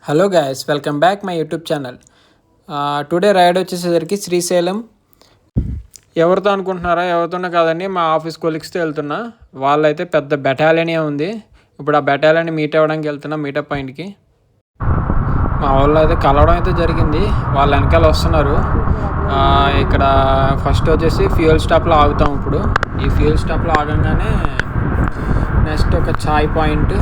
Hello guys, welcome back my YouTube channel. Today ride వచ్చేసరికి శ్రీశైలం. ఎవరితో అనుకుంటున్నారా? ఎవరితోనే కాదండి, మా ఆఫీస్ కొలీగ్స్తో వెళ్తున్నా. వాళ్ళైతే పెద్ద బెటాలియనే ఉంది. ఇప్పుడు ఆ బెటాలియన్ మీట్ అవ్వడానికి వెళ్తున్నా, మీటప్ పాయింట్కి. మా వాళ్ళు అయితే కలవడం అయితే జరిగింది. వాళ్ళ వెనకాల వస్తున్నారు. ఇక్కడ ఫస్ట్ వచ్చేసి ఫ్యూయల్ స్టాప్లో ఆగుతాం. ఇప్పుడు ఈ ఫ్యూయల్ స్టాప్లో ఆగంగానే నెక్స్ట్ ఒక చాయ్ పాయింట్,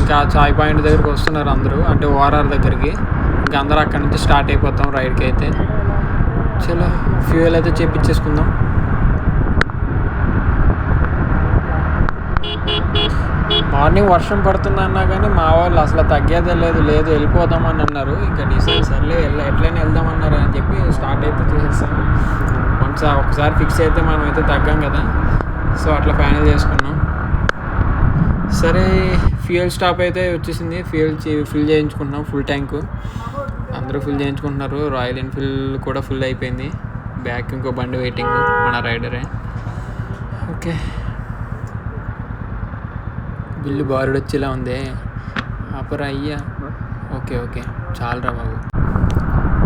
ఇంకా చాయ్ పాయింట్ దగ్గరికి వస్తున్నారు అందరూ, అంటే ఓఆర్ఆర్ దగ్గరికి. ఇంకా అందరూ అక్కడి నుంచి స్టార్ట్ అయిపోతాం రైడ్కి అయితే. చలో ఫ్యూయల్ అయితే చేపించేసుకుందాం. మార్నింగ్ వర్షం పడుతుందన్నా కానీ మా వాళ్ళు అసలు తగ్గేదే లేదు వెళ్ళిపోదామని అన్నారు. ఇంకా డిసైడ్ సర్లే ఎట్లయినా వెళ్దామన్నారు అని చెప్పి స్టార్ట్ అయితే చేసేస్తాం. ఒకసారి ఫిక్స్ అయితే మనం అయితే తగ్గాం కదా, సో అట్లా ఫైనల్ చేసుకున్నాం. సరే, ఫ్యూయల్ స్టాప్ అయితే వచ్చేసింది. ఫ్యూయల్ ఫిల్ చేయించుకుంటున్నాం, ఫుల్ ట్యాంకు. అందరూ ఫిల్ చేయించుకుంటున్నారు. రాయల్ ఎన్ఫీల్డ్ కూడా ఫుల్ అయిపోయింది. బ్యాక్ ఇంకో బండి వెయిటింగ్, మన రైడరే. ఓకే, బిల్లు బారుడు వచ్చేలా ఉంది. ఆపరా అయ్యా. ఓకే చాలరా బాబు.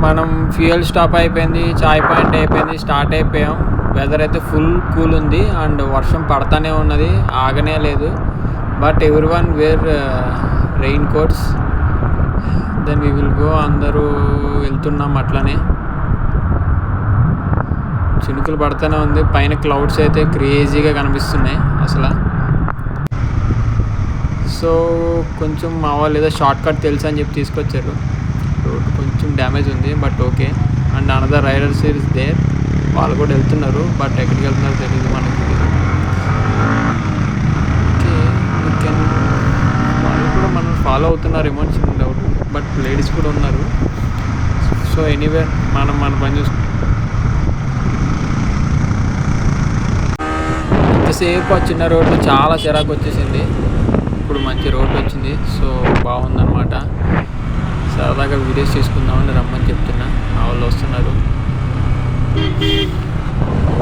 మనం ఫ్యూయల్ స్టాప్ అయిపోయింది, చాయ్ పాయింట్ అయిపోయింది, స్టార్ట్ అయిపోయాం. వెదర్ అయితే ఫుల్ కూల్ ఉంది అండ్ వర్షం పడతానే ఉన్నది, ఆగనే లేదు. But everyone wear raincoats. Then we will go. అందరూ వెళ్తున్నాం అట్లనే. చినుకులు పడుతూనే ఉంది. పైన క్లౌడ్స్ అయితే క్రేజీగా కనిపిస్తున్నాయి అసలు. సో కొంచెం మా వాళ్ళు ఏదో షార్ట్ కట్ తెలుసు అని చెప్పి తీసుకొచ్చారు. రోడ్ కొంచెం డ్యామేజ్ ఉంది, but okay. And another riders is there, వాళ్ళు కూడా వెళ్తున్నారు. బట్ ఎక్కడికి వెళ్తున్నారో తెలియదు మనకి. వాళ్ళు కూడా మనం ఫాలో అవుతున్నారేమో అని చిన్న డౌట్, బట్ లేడీస్ కూడా ఉన్నారు. సో ఎనీవే మనం మన పని చూసుకుంటాం. ఇంతసేపు ఆ చిన్న రోడ్డు చాలా చిరాకు వచ్చేసింది. ఇప్పుడు మంచి రోడ్డు వచ్చింది, సో బాగుందన్నమాట. సరదాగా వీడియోస్ తీసుకుందామని రమ్మని చెప్తున్నా. మా వాళ్ళు వస్తున్నారు.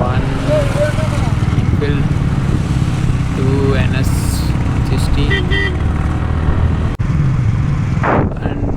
1 Enfield 2 NS60 అండ్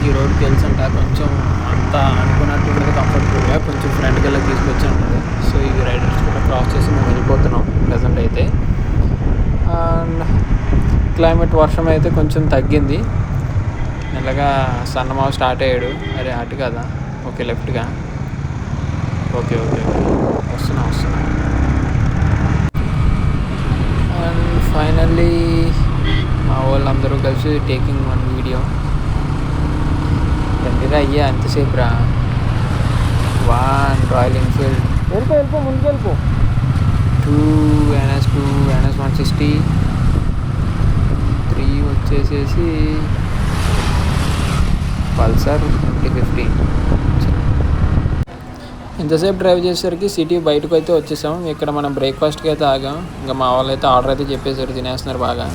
ఈ రోడ్కి తెలుసంట. కొంచెం అంతా అనుకున్నట్టు ఉండదు, కంఫర్టబుల్గా కొంచెం ఫ్రంట్కి వెళ్ళి తీసుకొచ్చి ఉంటుంది. సో ఈ రైడర్స్ కూడా క్రాస్ చేసి మేము వెళ్ళిపోతున్నాం ప్రజెంట్ అయితే. అండ్ క్లైమేట్, వర్షం అయితే కొంచెం తగ్గింది. మెల్లగా సన్నమావ స్టార్ట్ అయ్యాడు. అరే అటు కదా, ఓకే లెఫ్ట్గా. ఓకే వస్తున్నా. అండ్ ఫైనల్లీ మా వాళ్ళందరూ కలిసి టేకింగ్ 1 వీడియో. రండిరా అయ్యా, ఎంతసేపు రా. 1 రాయల్ ఎన్ఫీల్డ్, వెళ్ళిపో ముందుకు వెళ్ళిపో. 2 NS2 NS160. 3 వచ్చేసేసి పల్సర్ 2050. ఇంతసేపు డ్రైవ్ చేసేసరికి సిటీ బయటకు అయితే వచ్చేసాం. ఇక్కడ మనం బ్రేక్ఫాస్ట్కి అయితే ఆగాం. ఇంకా మా వాళ్ళు అయితే ఆర్డర్ అయితే చెప్పేసారు, తినేస్తున్నారు బాగా.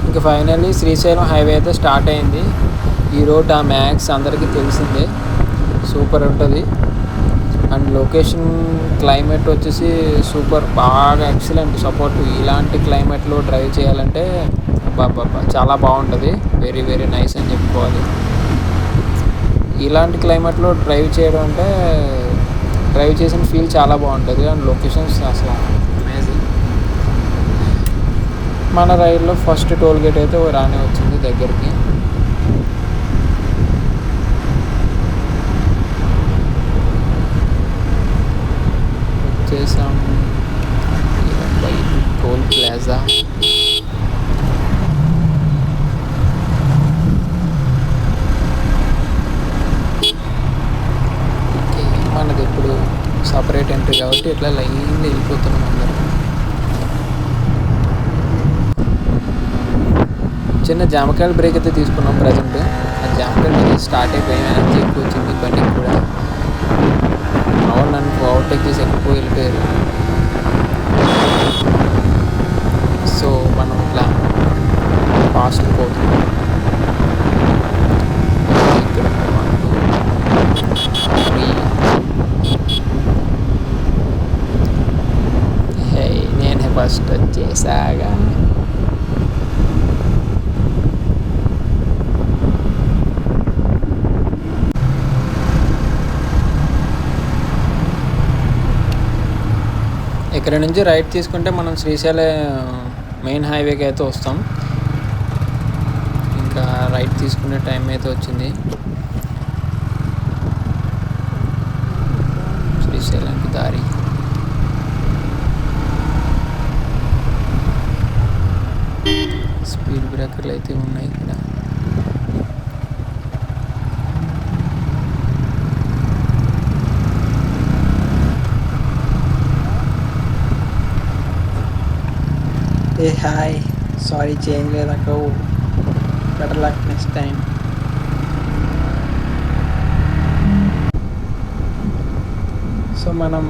ఇంకా ఫైనల్లీ శ్రీశైలం హైవే అయితే స్టార్ట్ అయింది. ఈ రోడ్ ఆ మ్యాక్స్ అందరికీ తెలిసిందే, సూపర్ ఉంటుంది. అండ్ లొకేషన్, క్లైమేట్ వచ్చేసి సూపర్, బాగా ఎక్సలెంట్ సపోర్ట్. ఇలాంటి క్లైమేట్లో డ్రైవ్ చేయాలంటే బాబా చాలా బాగుంటుంది. వెరీ వెరీ నైస్ అని చెప్పుకోవాలి. ఇలాంటి క్లైమేట్లో డ్రైవ్ చేయడం అంటే డ్రైవ్ చేసిన ఫీల్ చాలా బాగుంటుంది. అండ్ లొకేషన్స్ అసలు అమేజింగ్. మన రైడ్లో ఫస్ట్ టోల్ గేట్ అయితే రానే వచ్చింది దగ్గరికి. వచ్చేసాం టోల్ ప్లాజా. మనది ఇప్పుడు సపరేట్ ఎంట్రీ కాబట్టి ఇట్లా లైన్గా వెళ్ళిపోతున్నాం అందరం. చిన్న జామకాయల బ్రేక్ అయితే తీసుకున్నాం ప్రజెంట్. ఆ జామకాయలు స్టార్ట్ అయిపోయాయి, ఎనర్జీ ఎక్కువ వచ్చింది బండికి కూడా. అవును, నన్ను ఓవర్టేక్ చేసి ఎక్కువ వెళ్ళిపోయారు. సో మన ఆల్మోస్ట్ వచ్చేసాగా. ఇక్కడ నుంచి రైట్ తీసుకుంటే మనం శ్రీశైలం మెయిన్ హైవేకి అయితే వస్తాం. ఇంకా రైట్ తీసుకునే టైం అయితే వచ్చింది. శ్రీశైలంకి దారి. స్పీడ్ బ్రేకర్లు అయితే ఉన్నాయి ఇక్కడ. ఏ హాయ్, సారీ చేంజ్ లేదక్క, better luck next time. So మనం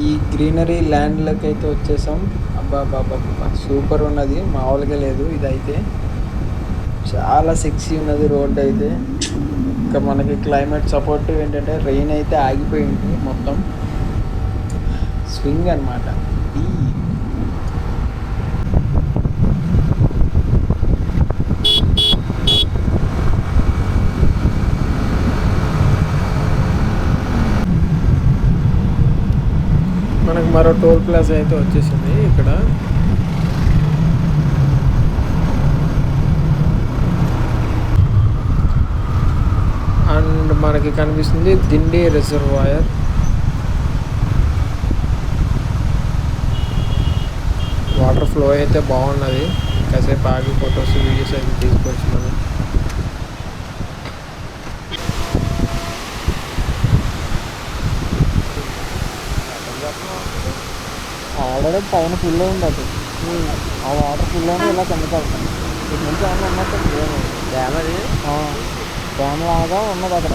ఈ గ్రీనరీ ల్యాండ్లోకి అయితే వచ్చేసాం. అబ్బా బాబా సూపర్ ఉన్నది, మామూలుగా లేదు. ఇదైతే చాలా సెక్సీ ఉన్నది రోడ్ అయితే. ఇంకా మనకి క్లైమేట్ సపోర్టివ్ ఏంటంటే రెయిన్ అయితే ఆగిపోయింది, మొత్తం స్వింగ్ అనమాట. మనకు మరో టోల్ ప్లాజా అయితే వచ్చేసింది ఇక్కడ. అండ్ మనకి కనిపిస్తుంది దిండి రిజర్వాయర్. వాటర్ ఫ్లో అయితే బాగున్నది. కాసేపు ఆగి ఫొటోస్ వీడియోస్ అయితే తీసుకోవచ్చు మనం. ఆల్రెడీ పైన ఫుల్ ఉంది అది. ఆ వాటర్ ఫుల్ అని ఇలా కిందకి వెళ్తాం. ఇటు నుంచి ఏమన్నా ఉన్నట్టు డ్యామ్, అది డ్యామ్ లాగా ఉన్నది అక్కడ.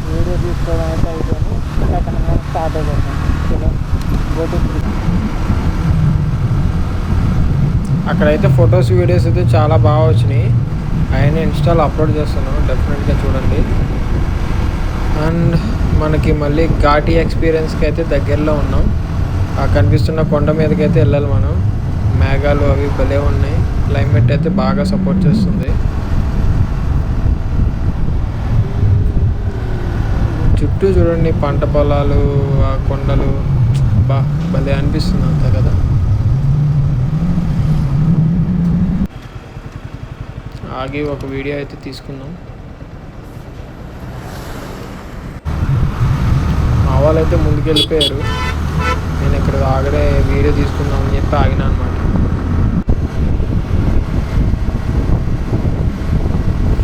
వీడియో తీసుకోవడం అయితే అయిపోయింది. అక్కడ స్టార్ట్ అయిపోతాం. అక్కడైతే ఫొటోస్ వీడియోస్ అయితే చాలా బాగా వచ్చినాయి. ఆయన ఇన్స్టాలో అప్లోడ్ చేస్తాను, డెఫినెట్గా చూడండి. అండ్ మనకి మళ్ళీ ఘాటీ ఎక్స్పీరియన్స్కి అయితే దగ్గరలో ఉన్నాం. ఆ కనిపిస్తున్న కొండ మీదకి అయితే వెళ్ళాలి మనం. మేఘాలు అవి భలే ఉన్నాయి. క్లైమేట్ అయితే బాగా సపోర్ట్ చేస్తుంది. చుట్టూ చూడండి పంట పొలాలు, ఆ కొండలు, భలే అనిపిస్తుంది అంతా కదా. ఆగి ఒక వీడియో అయితే తీసుకుందాం. మా వాళ్ళు అయితే ముందుకు వెళ్ళిపోయారు. నేను ఇక్కడ ఆగడే వీడియో తీసుకుందామని చెప్పి ఆగినా అనమాట.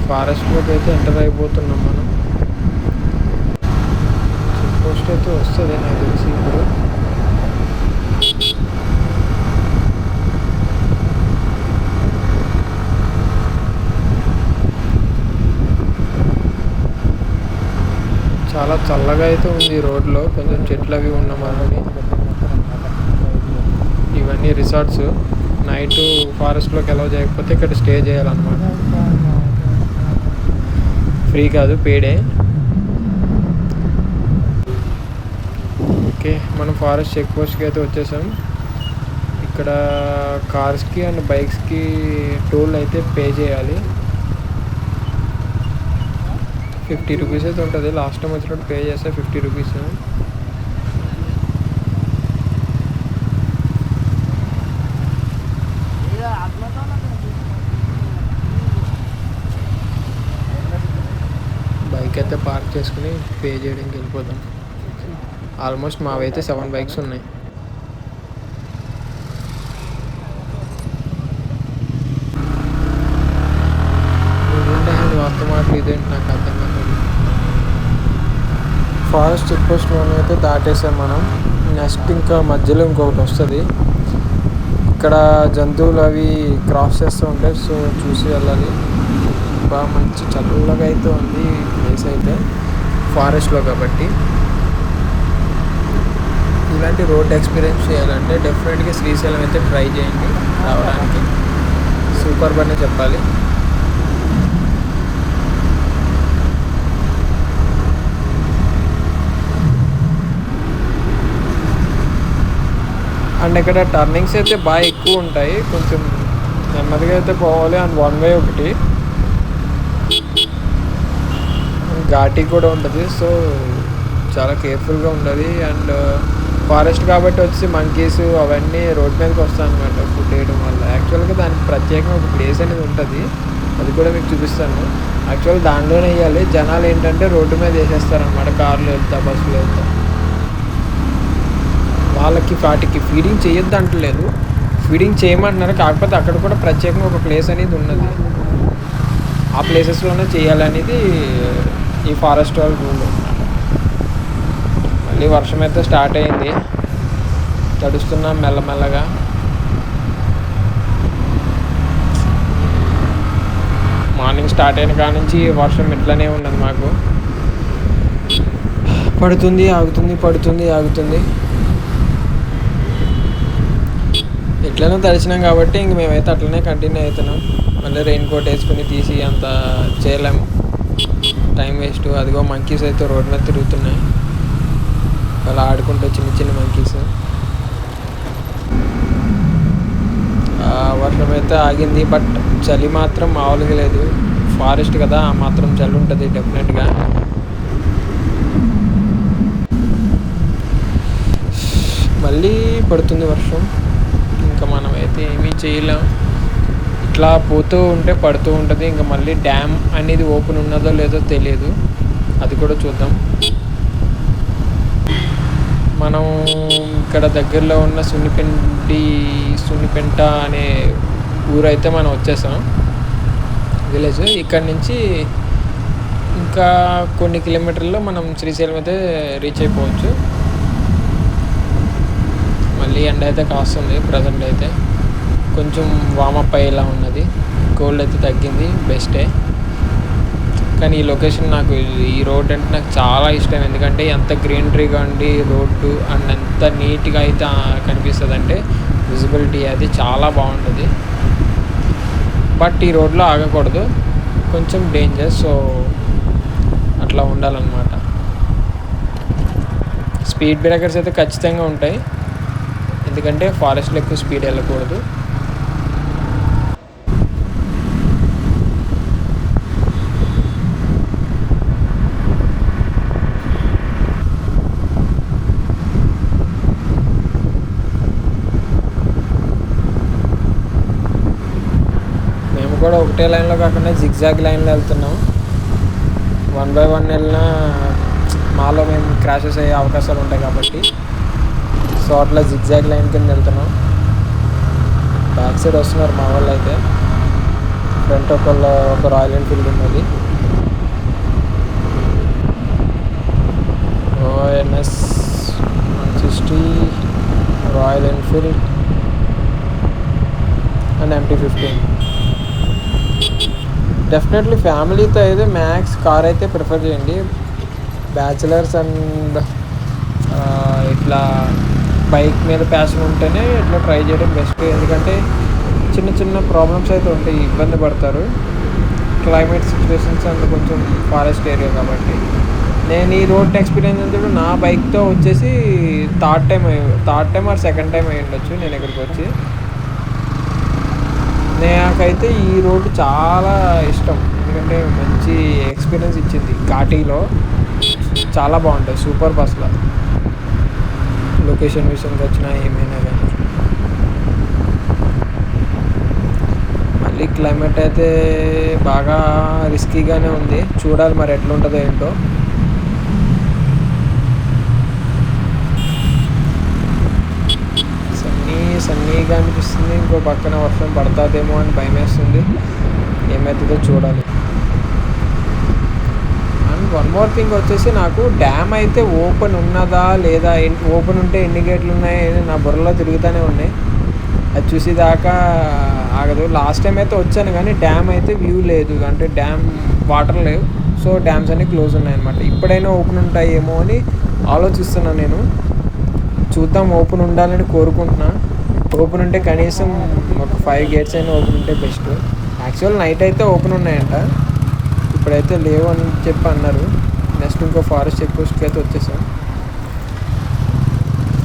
ఫారెస్ట్లోకి అయితే ఎంటర్ అయిపోతున్నాం మనం. చెక్ పోస్ట్ అయితే వస్తుంది నాకు తెలిసి ఇప్పుడు. చాలా చల్లగా అయితే ఉంది రోడ్లో, కొంచెం చెట్లు అవి ఉన్నమాలని. ఇవన్నీ రిసార్ట్స్. నైట్ ఫారెస్ట్లోకి అలౌ చేయకపోతే ఇక్కడ స్టే చేయాలన్నమాట. ఫ్రీ కాదు, పేడే. ఓకే, మనం ఫారెస్ట్ చెక్ పోస్ట్కి అయితే వచ్చేసాం. ఇక్కడ కార్స్కి అండ్ బైక్స్కి టోల్ అయితే పే చేయాలి. 50 రూపీస్ అయితే ఉంటుంది. లాస్ట్ టైం వచ్చినప్పుడు పే చేస్తే 50 రూపీస్. బైక్ అయితే పార్క్ చేసుకుని పే చేయడానికి వెళ్ళిపోతాం. ఆల్మోస్ట్ మావైతే 7 బైక్స్ ఉన్నాయి. వాస్తవ మాటలు ఇదేంటి నాకు అర్థం కాదు. ఫారెస్ట్ చెక్ పోస్ట్లోనే అయితే దాటేసాం మనం. నెక్స్ట్ ఇంకా మధ్యలో ఇంకొకటి వస్తుంది. ఇక్కడ జంతువులు అవి క్రాస్ చేస్తూ ఉంటాయి, సో చూసి వెళ్ళాలి. బాగా మంచి చల్లగా అయితే ఉంది ప్లేస్ అయితే, ఫారెస్ట్లో కాబట్టి. ఇలాంటి రోడ్ ఎక్స్పీరియన్స్ చేయాలంటే డెఫినెట్గా శ్రీశైలం అయితే ట్రై చేయండి. రావడానికి సూపర్ అనే చెప్పాలి. అండ్ ఇక్కడ టర్నింగ్స్ అయితే బాగా ఎక్కువ ఉంటాయి, కొంచెం నెమ్మదిగా అయితే పోవాలి. అండ్ వన్ వే ఒకటి ఘాటీ కూడా ఉంటుంది, సో చాలా కేర్ఫుల్గా ఉండదు. అండ్ ఫారెస్ట్ కాబట్టి వచ్చి మంకీస్ అవన్నీ రోడ్ మీదకి వస్తాయి అనమాట ఫుడ్ వేయడం వల్ల. యాక్చువల్గా దానికి ప్రత్యేకంగా ఒక ప్లేస్ అనేది ఉంటుంది, అది కూడా మీకు చూపిస్తాను. యాక్చువల్ దాంట్లోనే వేయాలి. జనాలు ఏంటంటే రోడ్డు మీద వేసేస్తారనమాట, కార్లు వెళ్తా బస్సులు వెళ్తా. వాళ్ళకి వాటికి ఫీడింగ్ చేయొద్దు అంటలేదు, ఫీడింగ్ చేయమంటున్నారు. కాకపోతే అక్కడ కూడా ప్రత్యేకంగా ఒక ప్లేస్ అనేది ఉన్నది, ఆ ప్లేసెస్లోనే చేయాలనేది ఈ ఫారెస్ట్ వాళ్ళ రూల్. మళ్ళీ వర్షం అయితే స్టార్ట్ అయింది, తడుస్తున్నాం మెల్లమెల్లగా. మార్నింగ్ స్టార్ట్ అయిన కాడ నుంచి వర్షం ఇట్లనే ఉన్నది మాకు, పడుతుంది ఆగుతుంది, పడుతుంది ఆగుతుంది. ఎట్లనో తడిచినాం కాబట్టి ఇంక మేమైతే అట్లనే కంటిన్యూ అవుతున్నాం. మళ్ళీ రెయిన్ కోట్ వేసుకుని తీసి అంత చేయలేము, టైం వేస్ట్. అదిగో మంకీస్ అయితే రోడ్ మీద తిరుగుతున్నాయి, అలా ఆడుకుంటూ చిన్న చిన్న మంకీస్. వర్షం అయితే ఆగింది, బట్ చలి మాత్రం మామూలుగా లేదు. ఫారెస్ట్ కదా, ఆ మాత్రం చలి ఉంటుంది డెఫినెట్గా. మళ్ళీ పడుతుంది వర్షం, ఇంకా మనమైతే ఏమీ చేయలేం. ఇట్లా పోతూ ఉంటే పడుతూ ఉంటుంది. ఇంకా మళ్ళీ డ్యామ్ అనేది ఓపెన్ ఉన్నదో లేదో తెలియదు, అది కూడా చూద్దాం. మనం ఇక్కడ దగ్గరలో ఉన్న సున్నిపెంట అనే ఊరైతే మనం వచ్చేసాం, విలేజ్. ఇక్కడ నుంచి ఇంకా కొన్ని కిలోమీటర్లో మనం శ్రీశైలం అయితే రీచ్ అయిపోవచ్చు. మళ్ళీ ఎండ అయితే కాస్తుంది, ప్రజెంట్ అయితే కొంచెం వామప్ అయ్యేలా ఉన్నది. కోల్డ్ అయితే తగ్గింది, బెస్టే. కానీ ఈ లొకేషన్ నాకు, ఈ రోడ్ అంటే నాకు చాలా ఇష్టం. ఎందుకంటే ఎంత గ్రీనరీగా ఉండి రోడ్డు అండ్ ఎంత నీట్గా అయితే కనిపిస్తుంది అంటే విజిబిలిటీ అది చాలా బాగుంటుంది. బట్ ఈ రోడ్లో ఆగకూడదు, కొంచెం డేంజర్, సో అట్లా ఉండాలన్నమాట. స్పీడ్ బ్రేకర్స్ అయితే ఖచ్చితంగా ఉంటాయి, ఎందుకంటే ఫారెస్ట్లో ఎక్కువ స్పీడ్ వెళ్ళకూడదు. కూడా ఒకటే లైన్లో కాకుండా జిగ్జాగ్ లైన్లో వెళ్తున్నాం. 1 by 1 వెళ్ళినా మాలో మేము క్రాషెస్ అయ్యే అవకాశాలు ఉంటాయి కాబట్టి, సో అట్లా జిగ్జాగ్ లైన్ కింద వెళ్తున్నాం. బ్యాక్ సైడ్ వస్తున్నారు మా వాళ్ళు అయితే. ఫ్రంట్ ఒక రాయల్ ఎన్ఫీల్డ్ ఉన్నది, ONS 160 royal Enfield and MT-15. Definitely ఫ్యామిలీతో అయితే మ్యాక్స్ కార్ అయితే ప్రిఫర్ చేయండి. బ్యాచిలర్స్ అండ్ ఇట్లా బైక్ మీద ప్యాషన్ ఉంటేనే ఇట్లా ట్రై చేయడం బెస్ట్. ఎందుకంటే చిన్న చిన్న ప్రాబ్లమ్స్ అయితే ఉంటాయి, ఇబ్బంది పడతారు. క్లైమేట్ సిచ్యువేషన్స్ అండ్ కొంచెం ఫారెస్ట్ ఏరియా కాబట్టి. నేను ఈ రోడ్ ఎక్స్పీరియన్స్ అంటే నా బైక్తో వచ్చేసి third time or second time అయి ఉండొచ్చు నేను ఇక్కడికి వచ్చి. నాకైతే ఈ రోడ్డు చాలా ఇష్టం, ఎందుకంటే మంచి ఎక్స్పీరియన్స్ ఇచ్చింది. ఘాటీలో చాలా బాగుంటుంది, సూపర్ బస్లో లొకేషన్ విషయంకి వచ్చినా ఏమైనా కానీ. మళ్ళీ క్లైమేట్ అయితే బాగా రిస్కీగానే ఉంది, చూడాలి మరి ఎట్లా ఉంటుందో ఏంటో. సన్నీగా అనిపిస్తుంది, ఇంకో పక్కన వర్షం పడుతుందేమో అని భయం వేస్తుంది. ఏమవుతుందో చూడాలి. అండ్ వన్ మోర్ థింగ్ వచ్చేసి, నాకు డ్యామ్ అయితే ఓపెన్ ఉన్నదా లేదా, ఓపెన్ ఉంటే ఎన్ని గేట్లు ఉన్నాయి నా బుర్రలో తిరుగుతూనే ఉన్నాయి. అది చూసేదాకా ఆగదు. లాస్ట్ టైం అయితే వచ్చాను కానీ డ్యామ్ అయితే వ్యూ లేదు, అంటే డ్యామ్ వాటర్ లేవు. సో డ్యామ్స్ అన్నీ క్లోజ్ ఉన్నాయన్నమాట. ఇప్పుడైనా ఓపెన్ ఉంటాయేమో అని ఆలోచిస్తున్నాను నేను. చూద్దాం, ఓపెన్ ఉండాలని కోరుకుంటున్నా. ఓపెన్ ఉంటే కనీసం ఒక 5 gates అయినా ఓపెన్ ఉంటే బెస్ట్. యాక్చువల్ నైట్ అయితే ఓపెన్ ఉన్నాయంట, ఇప్పుడైతే లేవు అని చెప్పి అన్నారు. నెక్స్ట్ ఇంకో ఫారెస్ట్ చెక్ పోస్ట్కి అయితే వచ్చేసాం.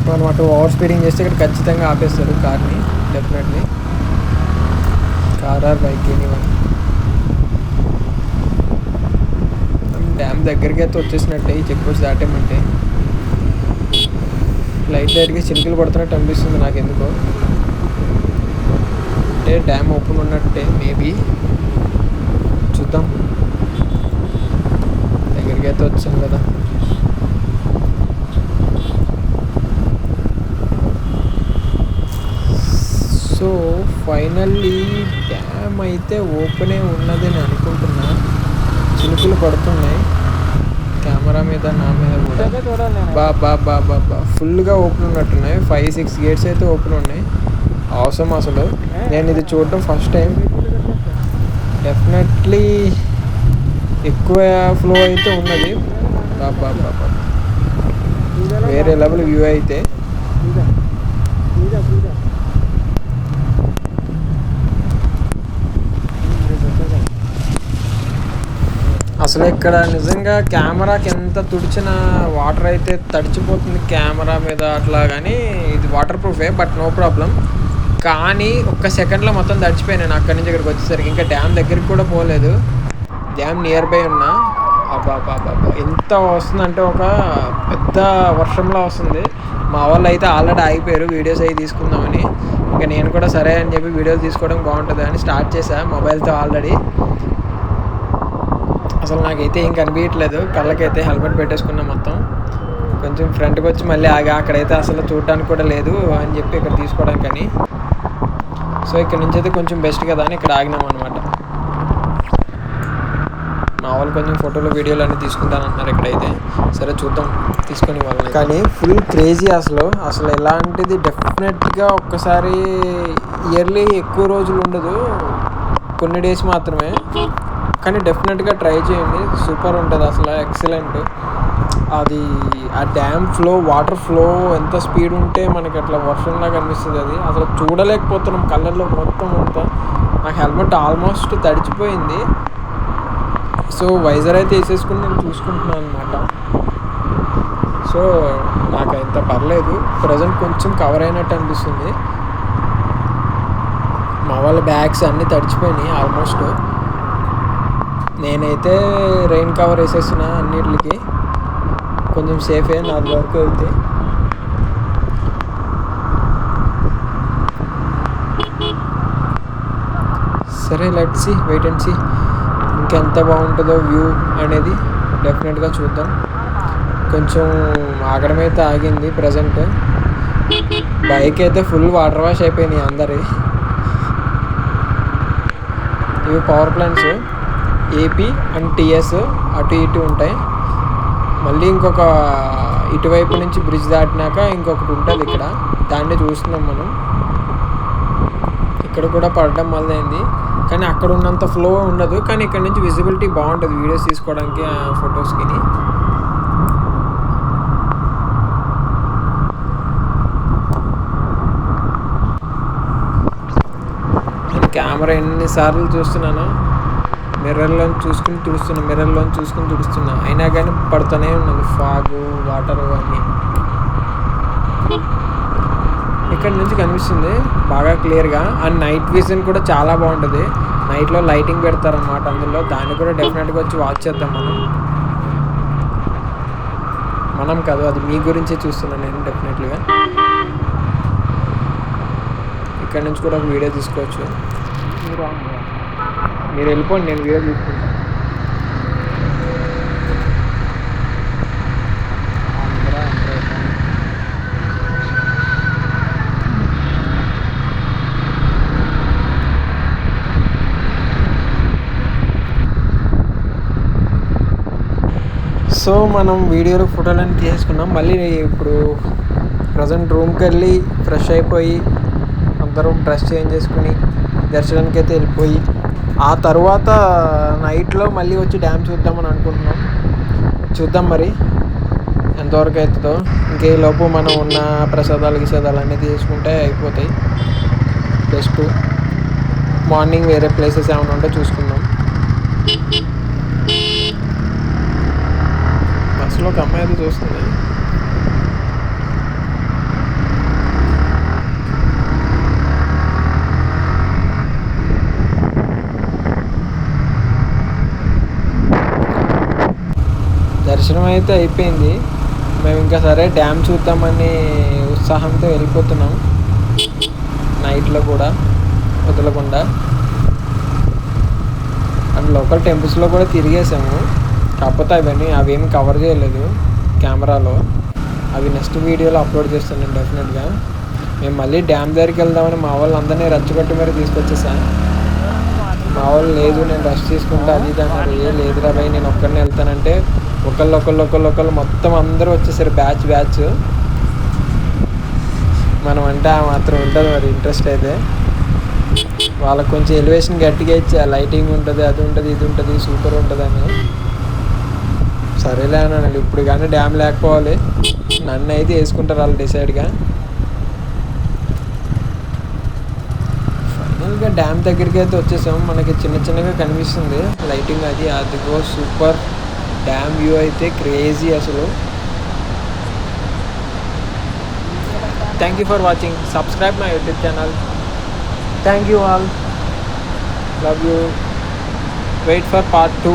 మనం అటు ఓవర్ స్పీడింగ్ చేస్తే ఇక్కడ ఖచ్చితంగా ఆపేస్తారు కార్ని, definitely car or bike anyone. Dam దగ్గరికి అయితే వచ్చేసినట్టే ఈ చెక్ పోస్ట్ దాటేమంటే. లైట్గా చినుకులు పడుతున్నట్టు అనిపిస్తుంది నాకు ఎందుకో. అంటే డ్యామ్ ఓపెన్ ఉన్నట్టే మేబీ, చూద్దాం. దగ్గరికి అయితే వచ్చాం కదా. సో ఫైనల్లీ డ్యామ్ అయితే ఓపెనే ఉన్నదని అనుకుంటున్నా. చినుకులు పడుతున్నాయి కెమెరా మీద, నా మీద కూడా. బా ఫుల్గా ఓపెన్ ఉన్నట్టున్నాయి. 5-6 గేట్స్ అయితే ఓపెన్ ఉన్నాయి. అవసరం అసలు నేను ఇది చూడటం ఫస్ట్ టైం. డెఫినెట్లీ ఎక్కువ ఫ్లో అయితే ఉన్నది. బాబా వేరే లెవెల్ వ్యూ అయితే. అసలు ఇక్కడ నిజంగా కెమెరాకి ఎంత తుడిచిన వాటర్ అయితే తడిచిపోతుంది కెమెరా మీద అట్లా. కానీ ఇది వాటర్ ప్రూఫే, బట్ నో ప్రాబ్లం. కానీ ఒక్క సెకండ్లో మొత్తం తడిచిపోయాను నేను అక్కడి నుంచి ఇక్కడికి వచ్చేసరికి. ఇంకా డ్యామ్ దగ్గరికి కూడా పోలేదు, డ్యామ్ నియర్ బై ఉన్నా. అబ్బా ఎంత వస్తుందంటే ఒక పెద్ద వర్షంలో వస్తుంది. మా వాళ్ళు అయితే ఆల్రెడీ ఆగిపోయారు వీడియోస్ అవి తీసుకుందామని. ఇంకా నేను కూడా సరే అని చెప్పి వీడియోస్ తీసుకోవడం బాగుంటుంది అని స్టార్ట్ చేశాను మొబైల్తో ఆల్రెడీ. అసలు నాకైతే ఏం కనిపించట్లేదు, కళ్ళకైతే హెల్మెట్ పెట్టేసుకున్నా మొత్తం. కొంచెం ఫ్రంట్కి వచ్చి మళ్ళీ ఆగా, అక్కడైతే అసలు చూడడానికి కూడా లేదు అని చెప్పి ఇక్కడ తీసుకోవడానికి అని. సో ఇక్కడ నుంచి అయితే కొంచెం బెస్ట్ కదా అని ఇక్కడ ఆగినాం అనమాట. మా వాళ్ళు కొంచెం ఫోటోలు వీడియోలు అన్నీ తీసుకుంటానంటున్నారు ఇక్కడైతే. సరే చూద్దాం తీసుకొని వాళ్ళని. కానీ ఫుల్ క్రేజీ అసలు ఎలాంటిది డెఫినెట్గా ఒక్కసారి ఇయర్లీ ఎక్కువ రోజులు ఉండదు, కొన్ని డేస్ మాత్రమే. కానీ డెఫినెట్గా ట్రై చేయండి, సూపర్ ఉంటుంది అసలు, ఎక్సలెంట్. అది ఆ డ్యామ్ ఫ్లో, వాటర్ ఫ్లో ఎంత స్పీడ్ ఉంటే మనకి అట్లా వర్షంలాగా అనిపిస్తుంది. అది అసలు చూడలేకపోతున్నాం కళ్ళల్లో మొత్తం అంతా. నాకు హెల్మెట్ ఆల్మోస్ట్ తడిచిపోయింది. సో వైజర్ అయితే వేసేసుకుని నేను చూసుకుంటున్నాను అనమాట. సో నాకు ఇంత పర్లేదు, ప్రజెంట్ కొంచెం కవర్ అయినట్టు అనిపిస్తుంది. మా వాళ్ళ బ్యాగ్స్ అన్నీ తడిచిపోయినాయి ఆల్మోస్ట్. నేనైతే రెయిన్ కవర్ వేసేస్తున్నా అన్నిటికి, కొంచెం సేఫే నాది వరకు అయితే. సరే let's see, wait and see ఇంకెంత బాగుంటుందో వ్యూ అనేది డెఫినెట్గా చూద్దాం. కొంచెం ఆగడమైతే ఆగింది ప్రజెంట్. బైక్ అయితే ఫుల్ వాటర్ వాష్ అయిపోయినాయి అందరి. ఇవి power plants, AP and TS అటు ఇటు ఉంటాయి. మళ్ళీ ఇంకొక ఇటువైపు నుంచి బ్రిడ్జ్ దాటినాక ఇంకొకటి ఉంటుంది ఇక్కడ, దాన్ని చూస్తున్నాం మనం. ఇక్కడ కూడా పడడం మొదలైంది, కానీ అక్కడ ఉన్నంత ఫ్లో ఉండదు. కానీ ఇక్కడ నుంచి విజిబిలిటీ బాగుంటుంది వీడియోస్ తీసుకోవడానికి, ఫొటోస్కి. నేను కెమెరా ఎన్నిసార్లు చూస్తున్నాను, మిర్రర్లో చూసుకుని తుడుస్తున్నా, అయినా కానీ పడుతూనే ఉన్నది ఫాగు, వాటర్ అన్నీ. ఇక్కడ నుంచి కనిపిస్తుంది బాగా క్లియర్గా. అండ్ నైట్ విజన్ కూడా చాలా బాగుంటుంది. నైట్లో లైటింగ్ పెడతారనమాట అందులో, దాన్ని కూడా డెఫినెట్గా వచ్చి వాచ్ చేద్దాం మనం కాదు, అది మీ గురించే చూస్తున్నాను నేను డెఫినెట్లీగా. ఇక్కడ నుంచి కూడా ఒక వీడియో తీసుకోవచ్చు. మీరు వెళ్ళిపోండి, నేను వీడియో తీసుకుంటాను. సో మనం వీడియోలో ఫోటోలన్నీ తీసుకున్నాం. మళ్ళీ ఇప్పుడు ప్రజెంట్ రూమ్కి వెళ్ళి ఫ్రెష్ అయిపోయి అందరం డ్రెస్ చేంజ్ చేసుకుని దర్శనానికి అయితే వెళ్ళిపోయి, ఆ తర్వాత నైట్లో మళ్ళీ వచ్చి డ్యామ్ చూద్దామని అనుకుంటున్నాం. చూద్దాం మరి ఎంతవరకు అవుతుందో. ఇంకే లోపు మనం ఉన్న ప్రసాదాలు అన్నీ తీసుకుంటే అయిపోతాయి. జస్ట్ మార్నింగ్ వేరే ప్లేసెస్ ఏమైనా ఉంటే చూసుకుందాం. బస్సులో ఒక అమ్మాయి అయితే చూస్తుంది. అయితే అయిపోయింది. మేము ఇంకా సరే డ్యామ్ చూద్దామని ఉత్సాహంతో వెళ్ళిపోతున్నాం. నైట్లో కూడా వదలకుండా. అండ్ లోకల్ టెంపుల్స్లో కూడా తిరిగేసాము. కాకపోతే అవేమి కవర్ చేయలేదు కెమెరాలో. అవి నెక్స్ట్ వీడియోలో అప్లోడ్ చేస్తాను నేను డెఫినెట్గా. మేము మళ్ళీ డ్యామ్ దగ్గరికి వెళ్దామని మా వాళ్ళు అందరినీ రచ్చగొట్టి మరి తీసుకొచ్చేసాను. మా వాళ్ళు లేదు నేను రెస్ట్ తీసుకుంటా అది ఇది అన్నారు. లేదురా భయ్ నేను ఒక్కడినే వెళ్తానంటే ఒకళ్ళు మొత్తం అందరూ వచ్చేసారు బ్యాచ్. మనం అంటే ఆ మాత్రం ఉంటుంది మరి ఇంట్రెస్ట్ అయితే. వాళ్ళకి కొంచెం ఎలివేషన్ గట్టిగా ఇచ్చా, లైటింగ్ ఉంటుంది, అది ఉంటుంది, ఇది ఉంటుంది, సూపర్ ఉంటుంది అని. సరేలే అన్నాను. ఇప్పుడు కానీ డ్యామ్ లేకపోవాలి, నన్ను అయితే వేసుకుంటారు వాళ్ళు డిసైడ్గా. ఫైనల్గా డ్యామ్ దగ్గరికి అయితే వచ్చేసాము. మనకి చిన్నగా కనిపిస్తుంది లైటింగ్, అదిగో సూపర్ డ్యామ్ వ్యూ అయితే క్రేజీ అసలు. Thank you for watching. Subscribe my YouTube channel. Thank you all. Love you. Wait for part 2.